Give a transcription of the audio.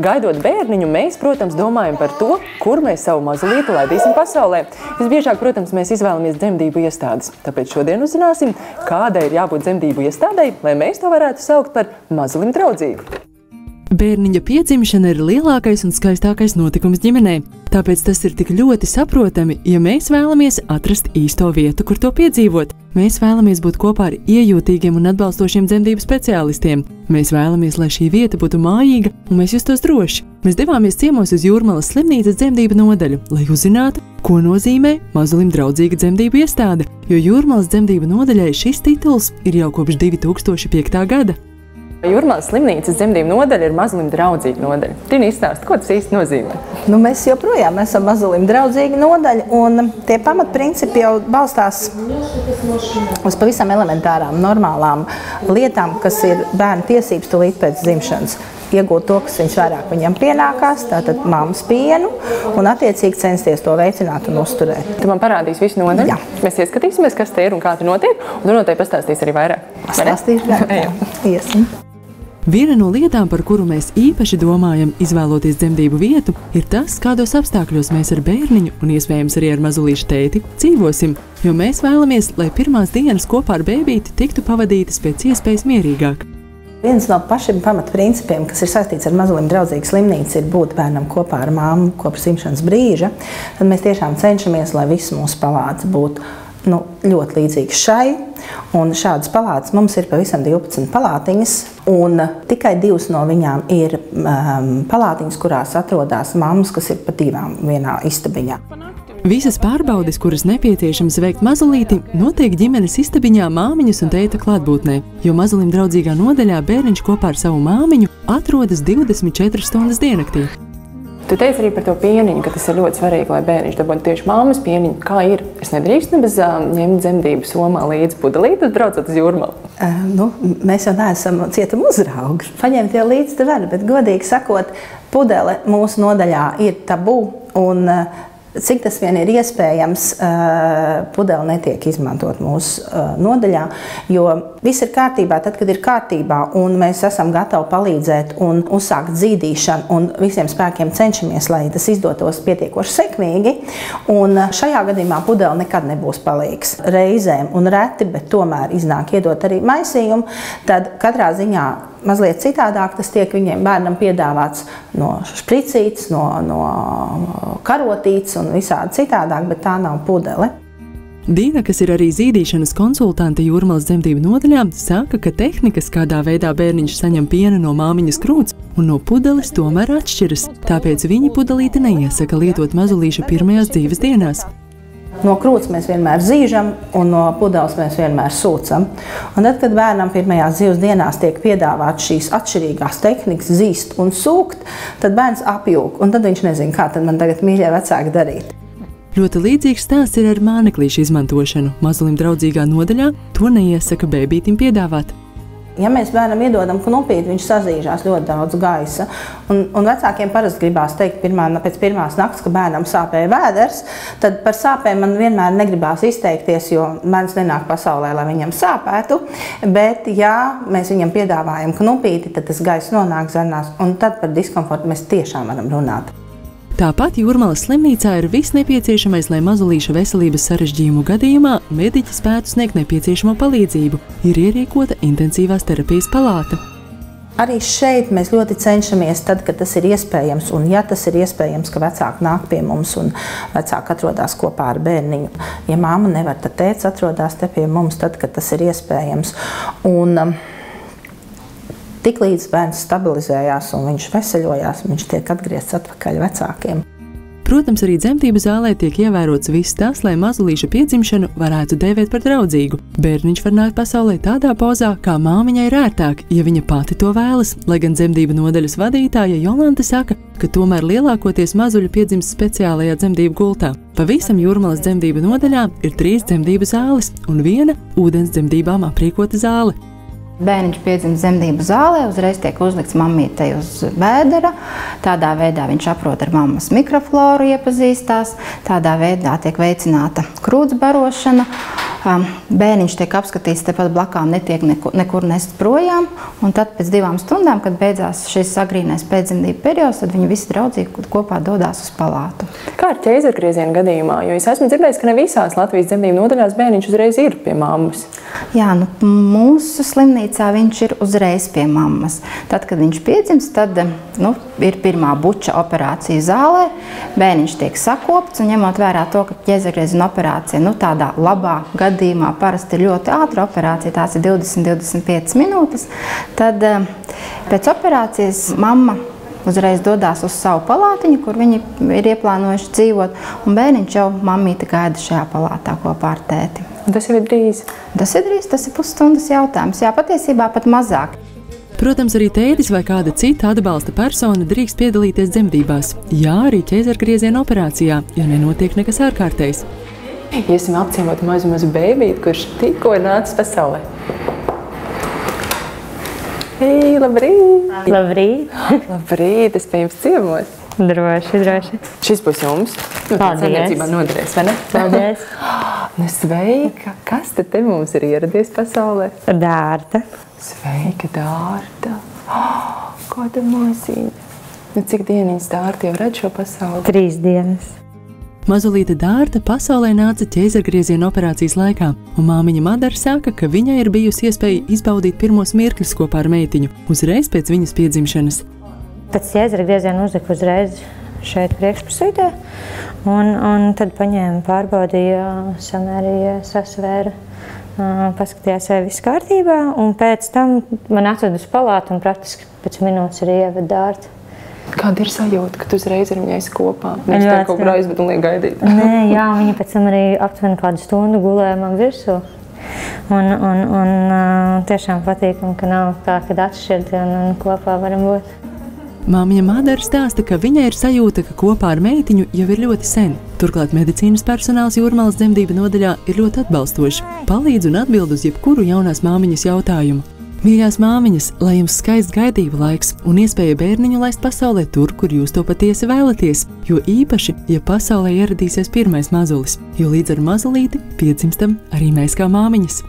Gaidot bērniņu, mēs, protams, domājam par to, kur mēs savu mazulīti laidīsim pasaulē. Visbiežāk, protams, mēs izvēlamies dzemdību iestādes. Tāpēc šodien uzzināsim, kādai ir jābūt dzemdību iestādei, lai mēs to varētu saukt par mazulim draudzīgu. Bērniņa piedzimšana ir lielākais un skaistākais notikums ģimenē. Tāpēc tas ir tik ļoti saprotami, ja mēs vēlamies atrast īsto vietu, kur to piedzīvot. Mēs vēlamies būt kopā ar iejūtīgiem un atbalstošiem dzemdību speciālistiem. Mēs vēlamies, lai šī vieta būtu mājīga un mēs justos droši. Mēs devāmies ciemos uz Jūrmalas slimnīcas dzemdību nodaļu, lai uzzinātu, ko nozīmē mazulim draudzīga dzemdību iestāde, jo Jūrmalas dzemdību nodaļai šis tituls ir jau kopš 2005. gada. Jūrmalas slimnīcas dzemdību nodaļa ir mazulim draudzīga nodaļa. Tini, izstāsti, ko tas īsti nozīmē? Mēs joprojām esam mazulim draudzīga nodaļa, un tie pamatprincipi jau balstās uz pavisam elementārām, normālām lietām, kas ir bērnu tiesības tūlīt pēc dzimšanas. Iegūt to, kas vairāk viņam pienākās, tātad mammas pienu, un attiecīgi censties to veicināt un uzturēt. Tu man parādīsi visu nodaļu? Jā. Mēs ieskatīsimies, kas te ir un kā te notiek, un tu noteikti pastāstīs arī vairāk. Pastāstīšu vairāk. Iesim. Viena no lietām, par kuru mēs īpaši domājam, izvēloties dzemdību vietu, ir tas, kādos apstākļos mēs ar bērniņu un iespējams arī ar mazulīšu tēti dzīvosim, jo mēs vēlamies, lai pirmās dienas kopā ar bēbīti tiktu pavadītas pēc iespējas mierīgāk. Viens no pašiem pamatprincipiem, kas ir saistīts ar mazulim draudzīgu slimnīcu, ir būt bērnam kopā ar māmu kopš dzimšanas brīža. Tad mēs tiešām cenšamies, lai viss mūsu palātas būtu ļoti līdzīgs šai. Un šādas palātas mums ir pavisam 12 palātiņas, un tikai 2 no viņām ir palātiņas, kurās atrodas mammas, kas ir pa 2 vienā istabiņā. Visas pārbaudes, kuras nepieciešams veikt mazulīti, notiek ģimenes istabiņā māmiņas un tēta klātbūtnē, jo mazulim draudzīgā nodaļā bērniņš kopā ar savu māmiņu atrodas 24 stundas diennaktī. Tu teici arī par to pieniņu, ka tas ir ļoti svarīgi, lai bērniņš dabūtu tieši mammas pieniņu. Kā ir? Es nedrīkstu nebaz ņemt dzemdību somā līdzi pudelīti, braucot uz Jūrmalu. Mēs jau neesam cietuma uzraugi. Paņemt jau līdzi te var, bet godīgi sakot, pudele mūsu nodaļā ir tabū, un cik tas vien ir iespējams, pudele netiek izmantot mūsu nodaļā, jo viss ir kārtībā tad, kad ir kārtībā, un mēs esam gatavi palīdzēt un uzsākt dzīdīšanu, un visiem spēkiem cenšamies, lai tas izdotos pietiekoši sekmīgi, un šajā gadījumā pudele nekad nebūs palīgs. Reizēm un reti, bet tomēr iznāk iedot arī maisījumu, tad katrā ziņā mazliet citādāk tas tiek viņiem bērnam piedāvāts no špricītes, no karotītes un visādi citādāk, bet tā nav pudele. Dīna, kas ir arī zīdīšanas konsultante Jūrmalas dzemdību nodaļā, saka, ka tehnikas, kādā veidā bērniņš saņem pienu no māmiņas krūts un no pudeles, tomēr atšķiras. Tāpēc viņi pudelīti neiesaka lietot mazulīša pirmajās dzīves dienās. No krūts mēs vienmēr zīžam, un no pudeles mēs vienmēr sūcam. Un tad, kad bērnam pirmajās dzīves dienās tiek piedāvāt šīs atšķirīgās tehnikas, zīst un sūkt, tad bērns apjūk, un tad viņš nezina, kā tad man tagad mīļie vecāki darīt. Ļoti līdzīgs stāsts ir ar māneklīšu izmantošanu. Mazulim draudzīgā nodaļā to neiesaka bēbītim piedāvāt. Ja mēs bērnam iedodam knupīti, viņš sazīžās ļoti daudz gaisa. Un vecākiem parasti gribās teikt pēc pirmās nakts, ka bērnam sāpēja vēders, tad par sāpēm man vienmēr negribās izteikties, jo bērns nenāk pasaulē, lai viņam sāpētu. Bet, ja mēs viņam piedāvājam knupīti, tad tas gaiss nonāk zarnās, un tad par diskomfortu mēs tiešām varam runāt. Tāpat Jūrmalas slimnīcā ir viss nepieciešamais, lai mazulīša veselības sarežģījumu gadījumā mediķi spētu sniegt nepieciešamo palīdzību. Ir ierīkota intensīvās terapijas palāta. Arī šeit mēs ļoti cenšamies, tad, kad tas ir iespējams, un ja tas ir iespējams, ka vecāki nāk pie mums un vecāki atrodas kopā ar bērniņu. Ja māma nevar, tad tēvs atrodas te pie mums, tad, kad tas ir iespējams. Un tiklīdz bērns stabilizējās un viņš veseļojās, viņš tiek atgriezts atpakaļ vecākiem. Protams, arī dzemdību zālē tiek ievērots viss tas, lai mazulīša piedzimšanu varētu dēvēt par draudzīgu. Bērniņš var nākt pasaulē tādā pozā, kā māmiņai ir ērtāk, ja viņa pati to vēlas, lai gan dzemdību nodaļas vadītāja Jolanta saka, ka tomēr lielākoties mazuļi piedzimst speciālajā dzemdību gultā. Pavisam Jūrmalas dzemdību nodaļā ir 3 dzemdību zāles un 1 ūdens dzemdībām aprīkota zāle. Bērniņš piedzimst dzemdību zālē, uzreiz tiek uzlikts mammītei uz bēdera. Tādā veidā viņš aprot ar mammas mikrofloru, iepazīstās. Tādā veidā tiek veicināta krūts barošana. Bērniņš tiek apskatīts tepat blakām, netiek nekur nest projām, un tad pēc 2 stundām, kad beidzās šis agrīnais pēcdzemdību periods, tad viņi visi draudzīgi kopā dodās uz palātu. Kā ar ķēzargrieziena gadījumā? Jo es esmu dzirdējis, ka ne visās Latvijas dzemdību nodaļās bērniņš uzreiz ir pie mammas. Jā, mūsu slimnīcā viņš ir uzreiz pie mammas. Tad, kad viņš piedzimst, tad ir pirmā buča operācija zālē, bērniņš tiek sakopts, un ņemot vērā to, ka ķēzargrieziena operācija, tādā labā gadījumā parasti ir ļoti ātra operācija, tās ir 20-25 minūtes, tad pēc operācijas mamma uzreiz dodās uz savu palātiņu, kur viņi ir ieplānojuši dzīvot, un bērniņš jau mammīte gaida šajā palātā kopā ar tēti. Un tas jau ir drīz? Tas ir drīz, tas ir pusstundas jautājums. Jā, patiesībā pat mazāk. Protams, arī tētis vai kāda cita atbalsta persona drīkst piedalīties dzemdībās. Jā, arī ķēzargrieziena operācijā, ja nenotiek nekas ārkārtējs. Iesim apciemot mazu bēbīti, kurš tikko ir nācis pasaulē. Hei, labrīt! Labrīt! Labrīt, es pie jums ciemos. Droši. Šis būs jums. Paldies. Saimniecībā noderēs, vai ne? Paldies. Sveika! Kas tad te mums ir ieradies pasaulē? Dārta. Sveika, Dārta! Kāda mazīte! Cik dieniņas Dārta jau redz šo pasauli? 3 dienas. Mazulīte Dārta pasaulē nāca ķēzargrieziena operācijas laikā, un māmiņa Madara saka, ka viņai ir bijusi iespēja izbaudīt pirmos mirkļus kopā ar meitiņu, uzreiz pēc viņas piedzimšanas. Pēc ķēzargrieziena uzlika uzreiz šeit priekšpusītē, un tad paņēma, pārbaudīja, samērīja, sasvēra, paskatījās, vai viss kārtībā, un pēc tam man atved uz palātu, un praktiski pēc minūtes arī ieved Dārta. Kāda ir sajūta, ka tu uzreiz ar viņai esi kopā? Mēs tev kaut kur aizved un liek gaidīt. Nē, jā, viņa pēc tam arī aptuveni kādu stundu gulēja man virsū. Un tiešām patīkami, ka nav tā, kad atšķirti un kopā varam būt. Māmiņa Madara stāsta, ka viņai ir sajūta, ka kopā ar meitiņu jau ir ļoti sen. Turklāt medicīnas personāls Jūrmalas dzemdību nodaļā ir ļoti atbalstošs, palīdz un atbild uz jebkuru jaunās māmiņas jautājumu. Mīļās māmiņas, lai jums skaists gaidību laiks un iespēja bērniņu laist pasaulē tur, kur jūs to patiesi vēlaties, jo īpaši, ja pasaulē ieradīsies pirmais mazulis, jo līdz ar mazulīti piedzimstam arī mēs kā māmiņas.